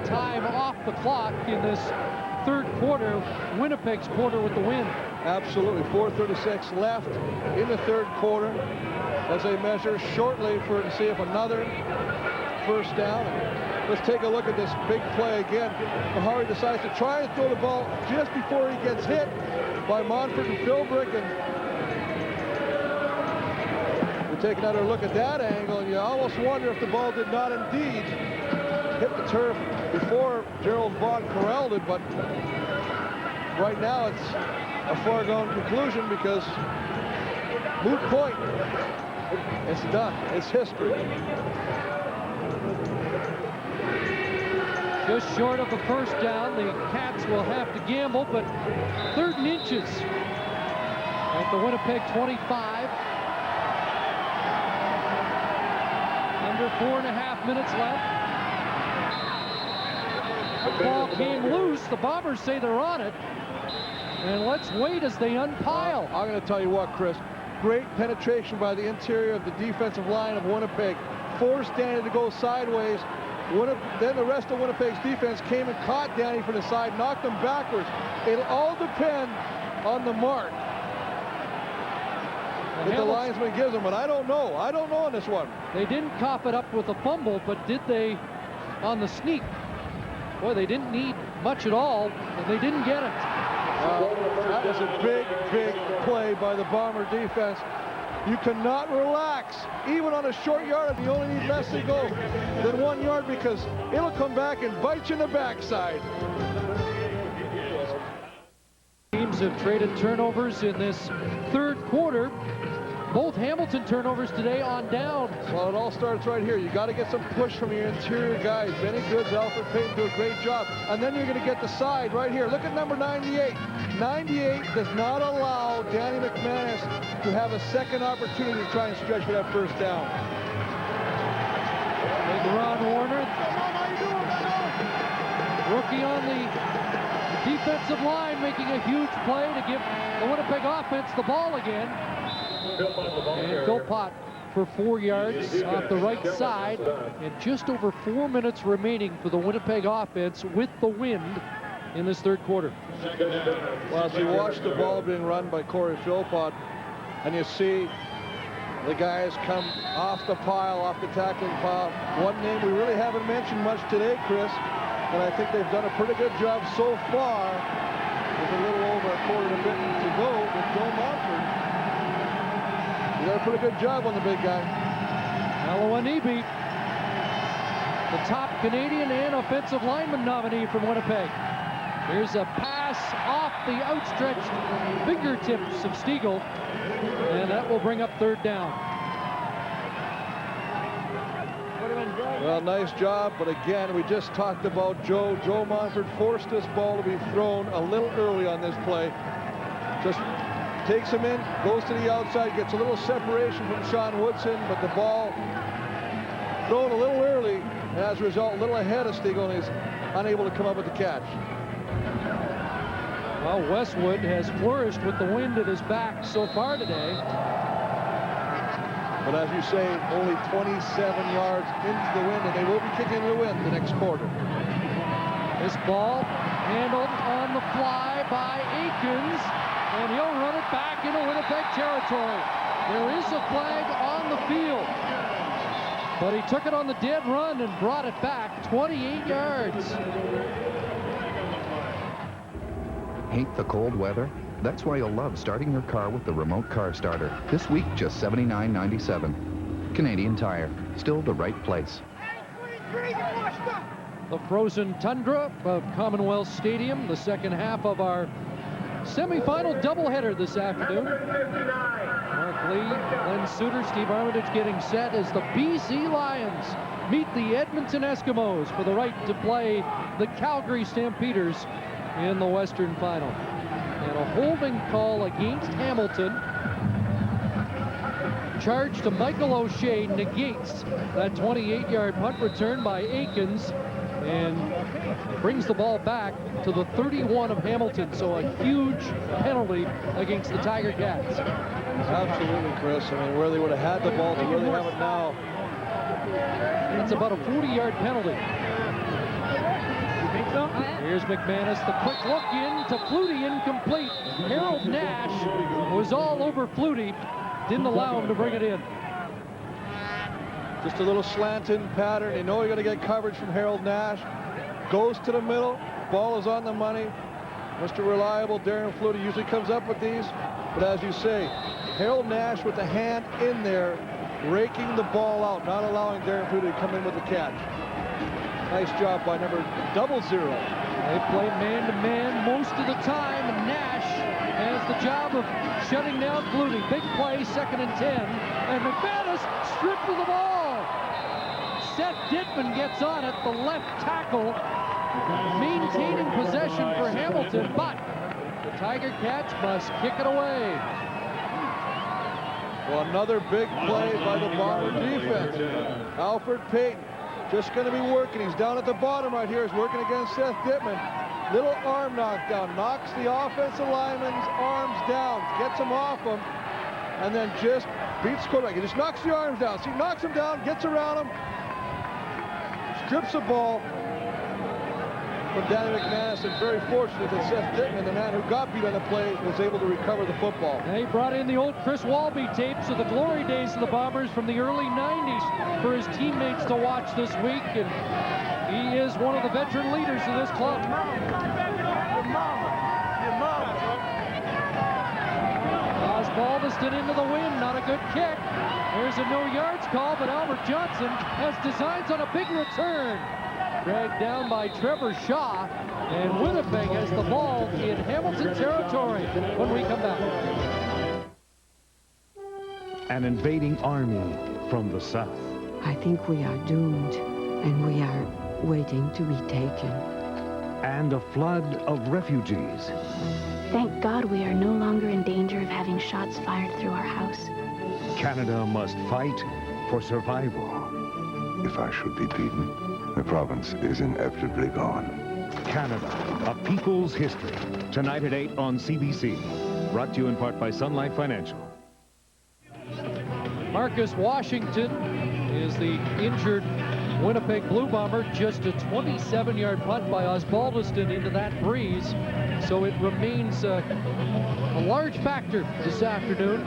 time off the clock in this third quarter. Winnipeg's quarter with the win. Absolutely. 4:36 left in the third quarter as they measure shortly to see if another first down. Let's take a look at this big play again. Mahari decides to try and throw the ball just before he gets hit by Montford and Philbrick. And we take another look at that angle, and you almost wonder if the ball did not indeed hit the turf before Gerald Vaughn corralled it. But right now it's a foregone conclusion because moot point. It's done. It's history. Just short of the first down. The Cats will have to gamble, but 3rd and inches at the Winnipeg 25. Under 4.5 minutes left. The ball came loose. The Bombers say they're on it. And let's wait as they unpile. I'm going to tell you what, Chris. Great penetration by the interior of the defensive line of Winnipeg. Forced Danny to go sideways. Then the rest of Winnipeg's defense came and caught Danny from the side, knocked him backwards. It'll all depend on the mark that the linesman gives them, but I don't know. I don't know on this one. They didn't cough it up with a fumble, but did they on the sneak? Boy, they didn't need much at all, and they didn't get it. That was a big, big play by the Bomber defense. You cannot relax, even on a short yard. You only need less to go than 1 yard because it'll come back and bite you in the backside. Teams have traded turnovers in this third quarter. Both Hamilton turnovers today on down. Well, it all starts right here. You got to get some push from your interior guys. Benny Goods, Alfred Payton do a great job. And then you're going to get the side right here. Look at number 98. 98 does not allow Danny McManus to have a second opportunity to try and stretch for that first down. Big Ron Warner, rookie on the defensive line, making a huge play to give the Winnipeg offense the ball again. And Philpott for 4 yards off the right side, and just over 4 minutes remaining for the Winnipeg offense with the wind in this third quarter. Well, as you watch the ball being run by Corey Philpott, and you see the guys come off the pile, off the tackling pile. One name we really haven't mentioned much today, Chris, and I think they've done a pretty good job so far with a little over a quarter of a bit to go with Joe Montford. He did a pretty good job on the big guy. Alawanibi, the top Canadian and offensive lineman nominee from Winnipeg. Here's a pass off the outstretched fingertips of Stiegel, and that will bring up 3rd down. Well, nice job, but again, we just talked about Joe. Joe Montford forced this ball to be thrown a little early on this play. Just takes him in, goes to the outside, gets a little separation from Sean Woodson, but the ball thrown a little early, and as a result, a little ahead of Stiegel, and he's unable to come up with the catch. Well, Westwood has flourished with the wind at his back so far today. But as you say, only 27 yards into the wind, and they will be kicking the wind the next quarter. This ball handled on the fly by Aikens, and he'll run it back into Winnipeg territory. There is a flag on the field, but he took it on the dead run and brought it back 28 yards. Hate the cold weather? That's why you'll love starting your car with the remote car starter. This week, just $79.97. Canadian Tire, still the right place. The frozen tundra of Commonwealth Stadium, the second half of our semifinal doubleheader this afternoon. Mark Lee, Glenn Suter, Steve Armitage getting set as the BC Lions meet the Edmonton Eskimos for the right to play the Calgary Stampeders in the Western Final. And a holding call against Hamilton. Charge to Michael O'Shea negates that 28-yard punt return by Aikens and brings the ball back to the 31 of Hamilton. So a huge penalty against the Tiger Cats. Absolutely, Chris. I mean, where they would have had the ball to really have it now. That's about a 40-yard penalty. Here's McManus, the quick look in to Flutie, incomplete. Harold Nash was all over Flutie, didn't allow him to bring it in. Just a little slanting pattern. You know you're going to get coverage from Harold Nash. Goes to the middle. Ball is on the money. Mr. Reliable, Darren Flutie, usually comes up with these. But as you say, Harold Nash with the hand in there, raking the ball out, not allowing Darren Flutie to come in with the catch. Nice job by number 00. They play man-to-man most of the time, and Nash has the job of shutting down Flutie. Big play, 2nd and 10, and McManus stripped of the ball. Seth Dittman gets on it, the left tackle, maintaining possession for Hamilton, but the Tiger Cats must kick it away. Well, another big play by the Bomber defense. Alfred Payton just going to be working. He's down at the bottom right here. He's working against Seth Dittman. Little arm knockdown. Knocks the offensive lineman's arms down. Gets him off him. And then just beats the quarterback. He just knocks the arms down. So he knocks him down, gets around him, strips the ball from Danny McManus, and very fortunate that Seth Dittman, the man who got beat on the play, was able to recover the football. They brought in the old Chris Walby tapes of the glory days of the Bombers from the early 90s for his teammates to watch this week, and he is one of the veteran leaders of this club. Osbaldiston into the wind, not a good kick. There's a no yards call, but Albert Johnson has designs on a big return. Dragged down by Trevor Shaw, and Winnipeg has the ball in Hamilton territory when we come back. An invading army from the south. I think we are doomed, and we are waiting to be taken. And a flood of refugees. Thank God we are no longer in danger of having shots fired through our house. Canada must fight for survival. If I should be beaten, the province is inevitably gone. Canada, a people's history. Tonight at 8 on CBC. Brought to you in part by Sun Life Financial. Marcus Washington is the injured Winnipeg Blue Bomber. Just a 27-yard punt by Osbaldiston into that breeze. So it remains a large factor this afternoon.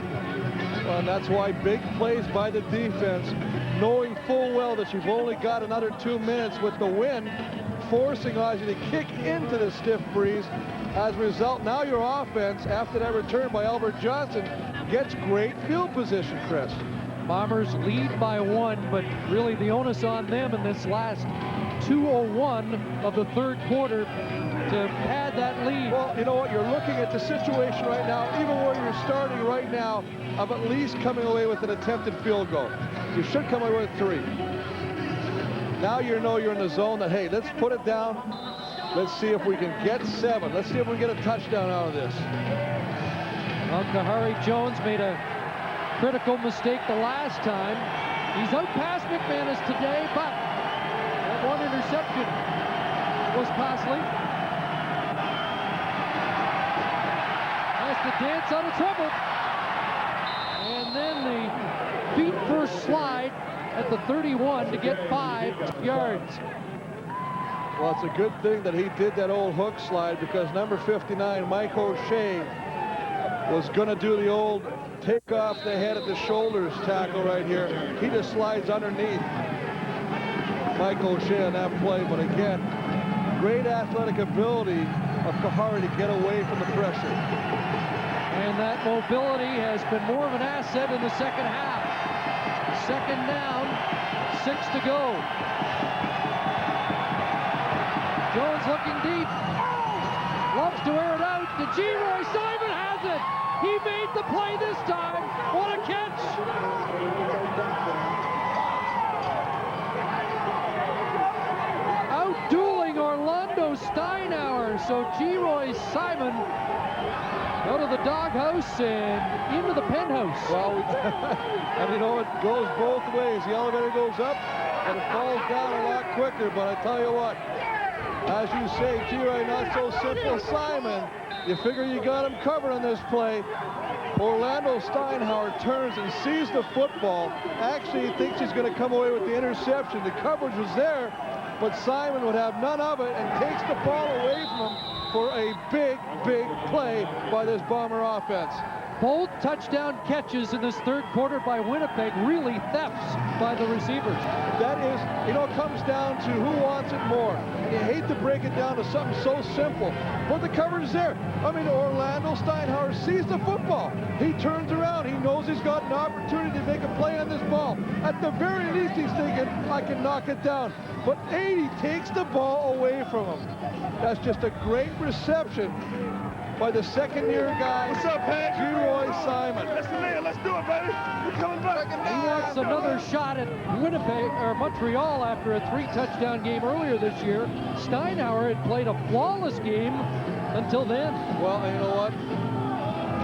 Well, and that's why big plays by the defense, knowing full well that you've only got another 2 minutes with the wind, forcing Ozzy to kick into the stiff breeze. As a result, now your offense, after that return by Albert Johnson, gets great field position, Chris. Bombers lead by 1, but really the onus on them in this last 2:01 of the third quarter to pad that lead. Well, you know what? You're looking at the situation right now, even where you're starting right now, of at least coming away with an attempted field goal. You should come away with 3. Now you know you're in the zone that, hey, let's put it down. Let's see if we can get 7. Let's see if we can get a touchdown out of this. Well, Kahari Jones made a critical mistake the last time. He's out past McManus today, but that one interception was costly. Has to dance out of trouble. And then the feet first slide at the 31 to get 5 yards. Well, it's a good thing that he did that old hook slide, because number 59, Mike O'Shea, was going to do the old take off the head at the shoulders tackle right here. He just slides underneath Mike O'Shea on that play. But again, great athletic ability of Kahari to get away from the pressure. And that mobility has been more of an asset in the second half. 2nd down, 6 to go. Jones looking deep. Loves to air it out. DeGeroy Simon has it. He made the play this time. What a catch. Out-dueling Orlando Steinauer. So Geroy Simon out of the doghouse and into the penthouse. Well, and you know, it goes both ways. The elevator goes up and it falls down a lot quicker. But I tell you what, as you say, Geroy, not so simple Simon. You figure you got him covered on this play. Orlando Steinauer turns and sees the football. Actually, he thinks he's going to come away with the interception. The coverage was there, but Simon would have none of it and takes the ball away from him for a big, big play by this Bomber offense. Both touchdown catches in this third quarter by Winnipeg, really thefts by the receivers. That is, you know, it comes down to who wants it more. And you hate to break it down to something so simple, but the coverage is there. I mean, Orlando Steinhauer sees the football. He turns around. He knows he's got an opportunity to make a play on this ball. At the very least, he's thinking, I can knock it down. But 80 takes the ball away from him. That's just a great reception by the second-year guy, What's up, Hank? Leroy Simon. Let's do it, baby. We're coming back. He wants another shot at Winnipeg or Montreal after a 3-touchdown game earlier this year. Steinhauer had played a flawless game until then. Well, you know what?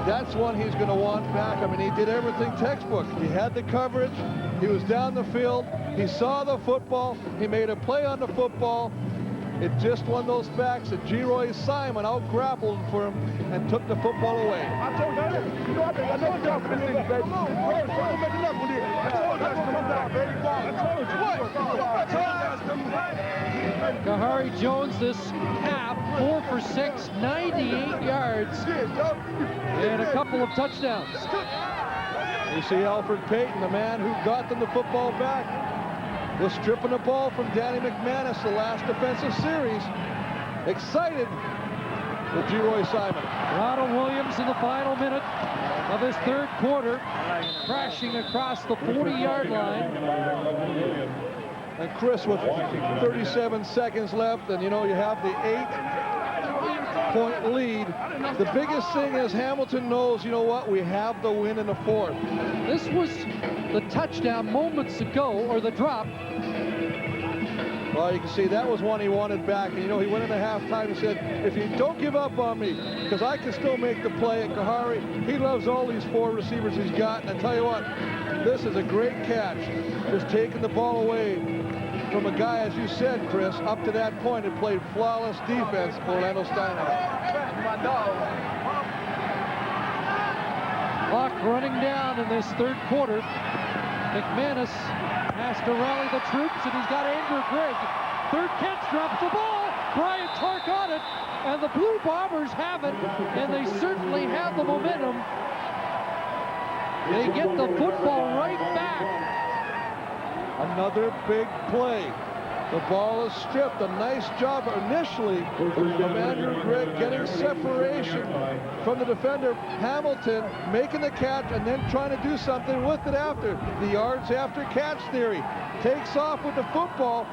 That's one he's going to want back. I mean, he did everything textbook. He had the coverage. He was down the field. He saw the football. He made a play on the football. It just won those backs that Leroy Simon out-grappled for him and took the football away. I told you, I know you're for this thing, baby. Come on, make enough with it. I told you it's coming down, baby. I told you. Kahari Jones this half, 4 for 6, 98 yards, and a couple of touchdowns. You see Alfred Payton, the man who got them the football back, was stripping the ball from Danny McManus the last defensive series. Excited with Leroy Simon. Ronald Williams in the final minute of his third quarter, crashing across the 40-yard line. And Chris with 37 seconds left, and you know, you have the 8-point lead. The biggest thing is Hamilton knows, you know what, we have the win in the fourth. This was the touchdown moments ago, or the drop. Well, you can see that was one he wanted back. And, you know, he went into halftime and said, if you don't give up on me, because I can still make the play. And Kahari, he loves all these 4 receivers he's got. And I tell you what, this is a great catch. Just taking the ball away from a guy, as you said, Chris, up to that point had played flawless defense, Orlando Steinhauer. My dog. Clock running down in this third quarter. McManus has to rally the troops, and he's got Andrew Gregg. Third catch, drops the ball. Brian Clark on it, and the Blue Bombers have it, and they certainly have the momentum. They get the football right back. Another big play. The ball is stripped. A nice job initially of Andrew Gregg getting separation from the defender. Hamilton making the catch and then trying to do something with it after. The yards after catch theory. Takes off with the football.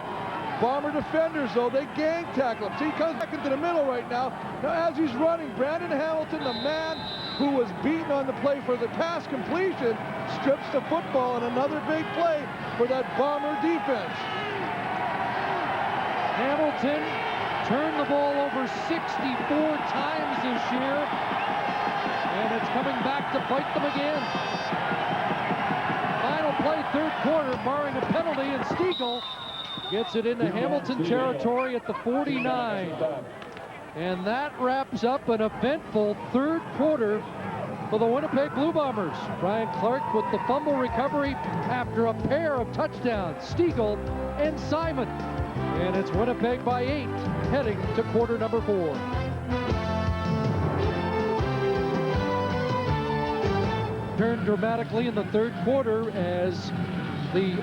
Bomber defenders, though, they gang tackle him. See, he comes back into the middle right now. Now, as he's running, Brandon Hamilton, the man who was beaten on the play for the pass completion, strips the football, and another big play for that Bomber defense. Hamilton turned the ball over 64 times this year, and it's coming back to bite them again. Final play, third quarter, barring a penalty, and Stiegel gets it into Hamilton territory at the 49. And that wraps up an eventful third quarter for the Winnipeg Blue Bombers. Brian Clark with the fumble recovery after a pair of touchdowns, Stiegel and Simon. And it's Winnipeg by 8, heading to quarter number 4. Turned dramatically in the third quarter as the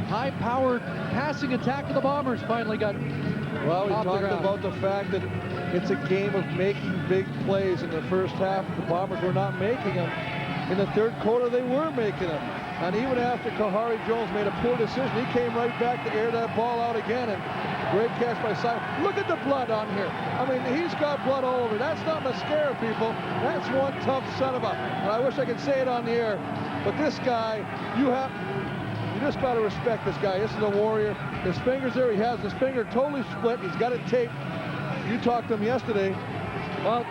high-powered passing attack of the Bombers finally got Well, we off the talked ground. about the fact that it's a game of making big plays. In the first half, the Bombers were not making them. In the third quarter, they were making them. And even after Kahari Jones made a poor decision, he came right back to air that ball out again. And great catch by Simon. Look at the blood on here. I mean, he's got blood all over. That's not mascara, people. That's one tough son of a... And I wish I could say it on the air. But this guy, you just got to respect this guy. This is a warrior. His fingers there, he has his finger totally split. He's got it taped. You talked to him yesterday. Well,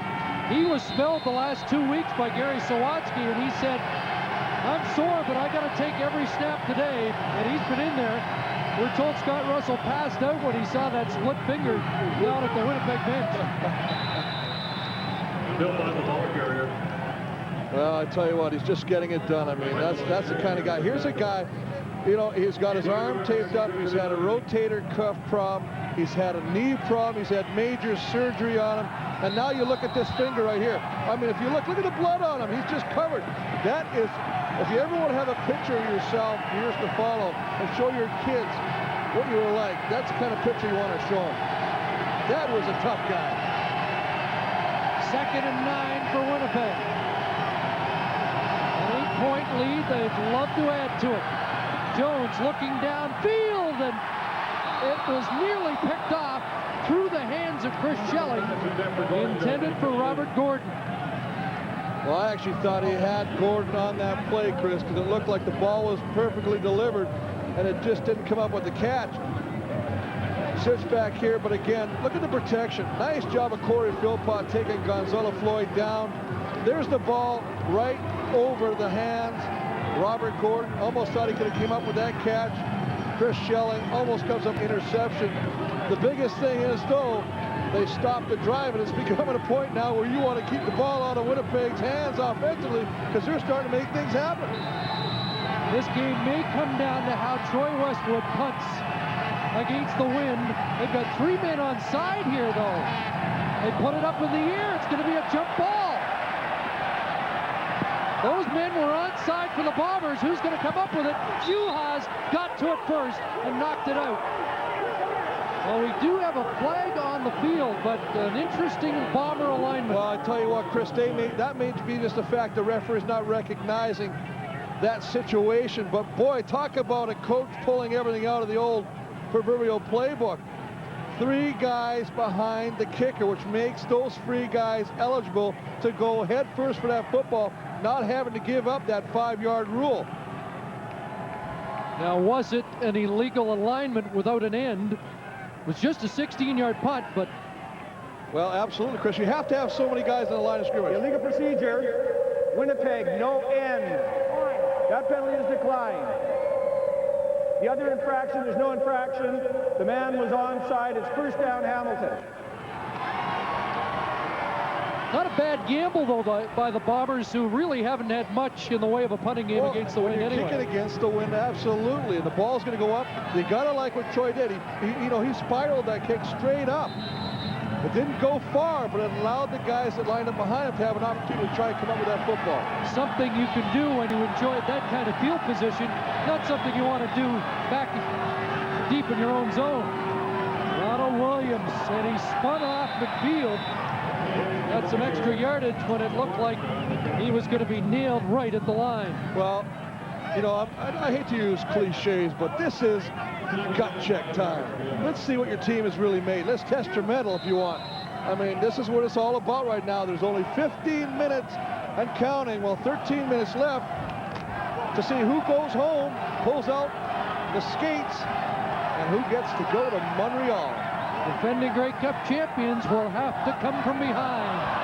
he was spelled the last 2 weeks by Gary Sawatsky, and he said, I'm sore, but I got to take every snap today. And he's been in there. We're told Scott Russell passed out when he saw that split finger down at the Winnipeg bench. Bill on the ball carrier. Well, I tell you what, he's just getting it done. I mean, that's the kind of guy. Here's a guy, You know, he's got his arm taped up. He's had a rotator cuff problem. He's had a knee problem. He's had major surgery on him. And now you look at this finger right here. I mean, if you look at the blood on him. He's just covered. That is, if you ever want to have a picture of yourself years to follow and show your kids what you were like, that's the kind of picture you want to show them. That was a tough guy. 2nd and 9 for Winnipeg. An 8-point lead. They'd love to add to it. Jones looking downfield, and it was nearly picked off through the hands of Chris Schelling, intended for Robert Gordon. Well, I actually thought he had Gordon on that play, Chris, because it looked like the ball was perfectly delivered, and it just didn't come up with the catch. Sits back here, but again, look at the protection. Nice job of Corey Philpott taking Gonzalo Floyd down. There's the ball right over the hands. Robert Gordon almost thought he could have came up with that catch. Chris Schelling almost comes up interception. The biggest thing is, though, they stopped the drive, and it's becoming a point now where you want to keep the ball out of Winnipeg's hands offensively because they're starting to make things happen. This game may come down to how Troy Westwood punts against the wind. They've got 3 men on side here, though. They put it up in the air. It's going to be a jump ball. Those men were onside for the Bombers. Who's going to come up with it? Juhas got to it first and knocked it out. Well, we do have a flag on the field, but an interesting Bomber alignment. Well, I tell you what, Chris, that may be just the fact the referee's not recognizing that situation. But boy, talk about a coach pulling everything out of the old proverbial playbook. 3 guys behind the kicker, which makes those 3 guys eligible to go head first for that football, not having to give up that 5-yard rule. Now, was it an illegal alignment without an end? It was just a 16-yard punt, but... Well, absolutely, Chris. You have to have so many guys in the line of scrimmage. Illegal procedure. Winnipeg, no end. That penalty is declined. The other infraction, there's no infraction. The man was onside. It's first down, Hamilton. Not a bad gamble, though, by the Bombers, who really haven't had much in the way of a punting game against the wind anyway. Kicking against the wind, absolutely. And the ball's going to go up. You got to like what Troy did. He spiraled that kick straight up. It didn't go far, but it allowed the guys that lined up behind him to have an opportunity to try and come up with that football. Something you can do when you enjoy that kind of field position, not something you want to do back deep in your own zone. Ronald Williams, and he spun off McField. Got some extra yardage when it looked like he was going to be nailed right at the line. Well, you know, I hate to use cliches, but this is gut check time. Let's see what your team has really made. Let's test your mettle if you want. I mean, this is what it's all about right now. There's only 15 minutes and counting. Well, 13 minutes left to see who goes home, pulls out the skates, and who gets to go to Montreal. Defending Grey Cup champions will have to come from behind.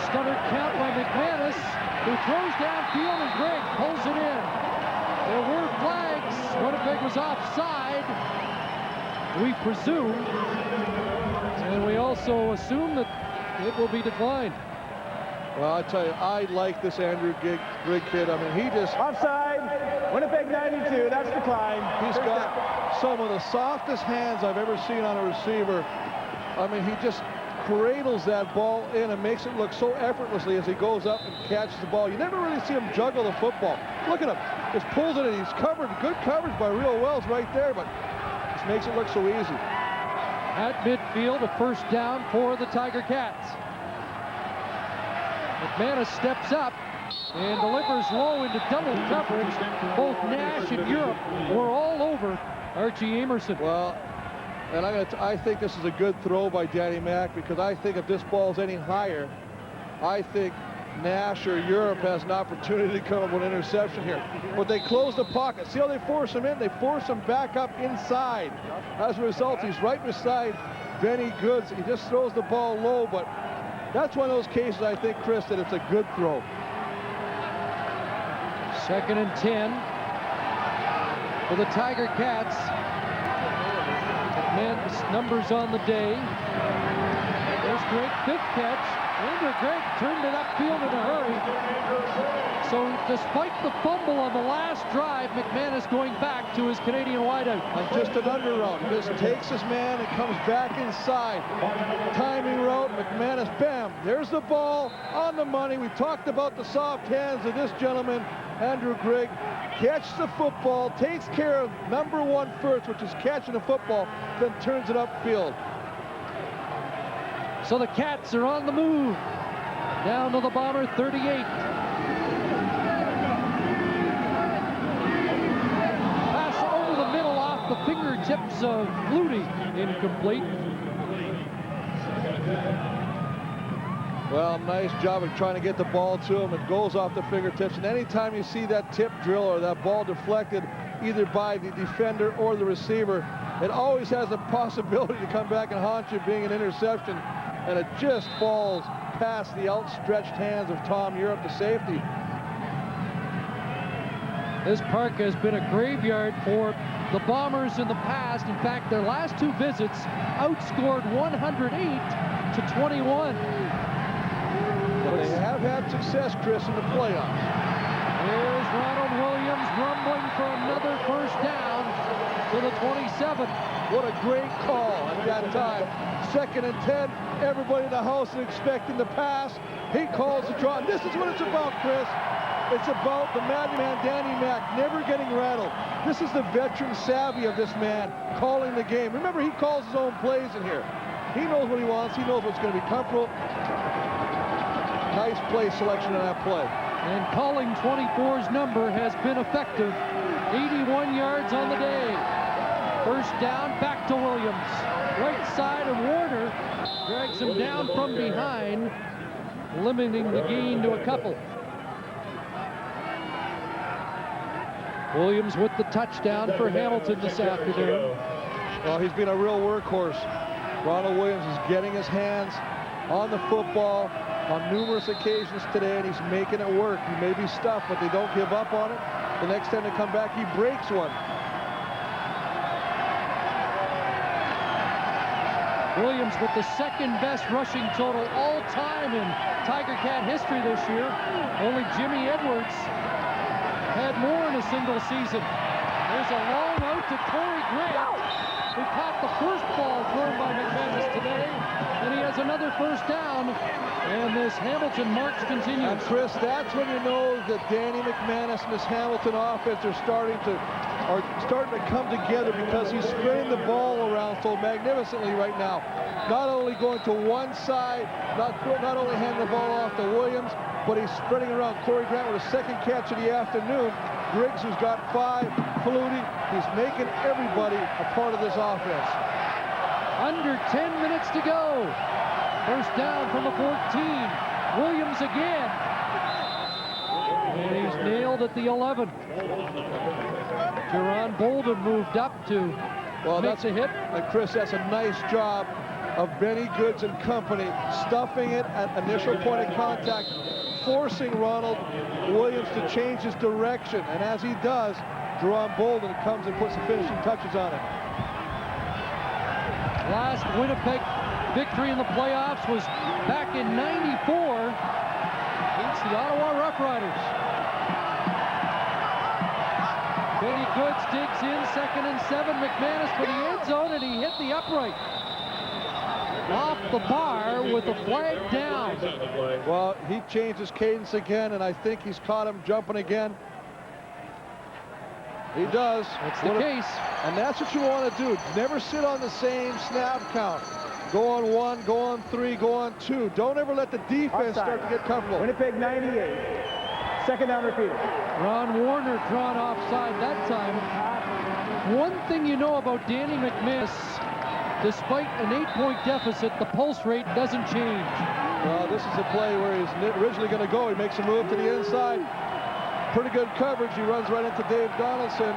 Stuttered count by McManus, who throws downfield, and Gregg pulls it in. There were flags. Winnipeg was offside, we presume. And we also assume that it will be declined. Well, I tell you, I like this Andrew Grigg kid. I mean, he just... Offside, Winnipeg 92, that's declined. He's got some of the softest hands I've ever seen on a receiver. I mean, he just cradles that ball in and makes it look so effortlessly as he goes up and catches the ball. You never really see him juggle the football. Look at him. Just pulls it in. He's covered. Good coverage by Real Wells right there, but just makes it look so easy. At midfield, a first down for the Tiger Cats. McManus steps up and delivers low into double coverage. Both Nash and Europe were all over Archie Amerson. Well, and I think this is a good throw by Danny Mack, because I think if this ball's any higher, I think Nash or Europe has an opportunity to come up with an interception here. But they close the pocket. See how they force him in? They force him back up inside. As a result, he's right beside Benny Goods. He just throws the ball low, but that's one of those cases, I think, Chris, that it's a good throw. 2nd and 10 for the Tiger Cats. McManus numbers on the day. There's Gregg, 5th catch. Andrew Gregg turned it upfield in a hurry. So despite the fumble on the last drive, McManus going back to his Canadian wideout. On just an under route. Just takes his man and comes back inside. Timing route, McManus, bam, there's the ball on the money. We talked about the soft hands of this gentleman, Andrew Gregg. Catches the football, takes care of number one first, which is catching the football, then turns it upfield. So the Cats are on the move. Down to the Bomber 38. Pass over the middle off the fingertips of Flutie. Incomplete. Well, nice job of trying to get the ball to him. It goes off the fingertips. And anytime you see that tip drill or that ball deflected either by the defender or the receiver, it always has a possibility to come back and haunt you, being an interception. And it just falls past the outstretched hands of Tom Europe, the safety. This park has been a graveyard for the Bombers in the past. In fact, their last two visits outscored 108-21. But they have had success, Chris, in the playoffs. Here's Ronald Williams rumbling for another first down to the 27. What a great call at that time. 2nd and 10. Everybody in the house is expecting the pass. He calls the draw. And this is what it's about, Chris. It's about the madman Danny Mack never getting rattled. This is the veteran savvy of this man calling the game. Remember, he calls his own plays in here. He knows what he wants. He knows what's going to be comfortable. Nice play selection on that play. And calling 24's number has been effective. 81 yards on the day. First down, back to Williams. Right side of Warner drags him down from behind, limiting the gain to a couple. Williams with the touchdown for Hamilton this afternoon. Well, he's been a real workhorse. Ronald Williams is getting his hands on the football on numerous occasions today, and he's making it work. He may be stuffed, but they don't give up on it. The next time they come back, he breaks one. Williams with the second best rushing total all time in Tiger Cat history this year. Only Jimmy Edwards had more in a single season. There's a long out to Corey Grant, who caught the first ball thrown by McManus today, and he has another first down, and this Hamilton march continues. And Chris, that's when you know that Danny McManus and this Hamilton offense are starting to come together, because he's spreading the ball around so magnificently right now. Not only going to one side, not only handing the ball off to Williams, but he's spreading around. Corey Grant with a second catch of the afternoon. Griggs, who's got 5, Flutie. He's making everybody a part of this offense. Under 10 minutes to go. First down from the 14. Williams again. And he's nailed at the 11. Jerron Bolden moved up to makes a hit. And Chris, that's a nice job of Benny Goods and company, stuffing it at initial point of contact, forcing Ronald Williams to change his direction. And as he does, Jerron Bolden comes and puts the finishing touches on it. Last Winnipeg victory in the playoffs was back in '94 against the Ottawa Roughriders. Benny Goods digs in, 2nd and 7. McManus for the end zone, and he hit the upright. Off the bar with the flag down. Well, he changed his cadence again, and I think he's caught him jumping again. He does. That's the case. And that's what you want to do. Never sit on the same snap count. Go on 1, go on 3, go on 2. Don't ever let the defense start to get comfortable. Winnipeg 98. 2nd down repeated. Ron Warner drawn offside that time. One thing you know about Danny McManus, despite an 8-point deficit, the pulse rate doesn't change. Well, this is a play where he's originally going to go. He makes a move to the inside. Pretty good coverage. He runs right into Dave Donaldson.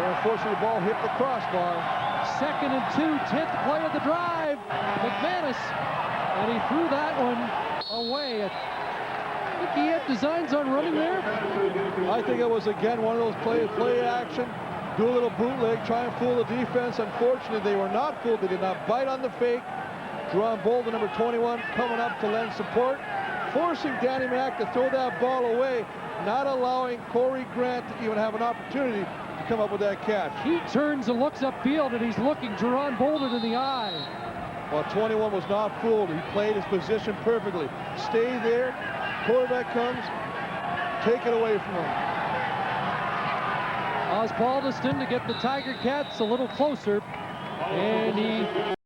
But unfortunately, the ball hit the crossbar. 2nd and 2, 10th play of the drive. McManus, and he threw that one away. I think he had designs on running there. I think it was, again, one of those play action. Do a little bootleg, try and fool the defense. Unfortunately, they were not fooled. They did not bite on the fake. Jerron Bolden, number 21, coming up to lend support, forcing Danny Mack to throw that ball away, not allowing Corey Grant to even have an opportunity to come up with that catch. He turns and looks upfield, and he's looking Jerron Bolden in the eye. Well, 21 was not fooled. He played his position perfectly. Stay there. Quarterback comes. Take it away from him. Osbaldiston to get the Tiger Cats a little closer. And he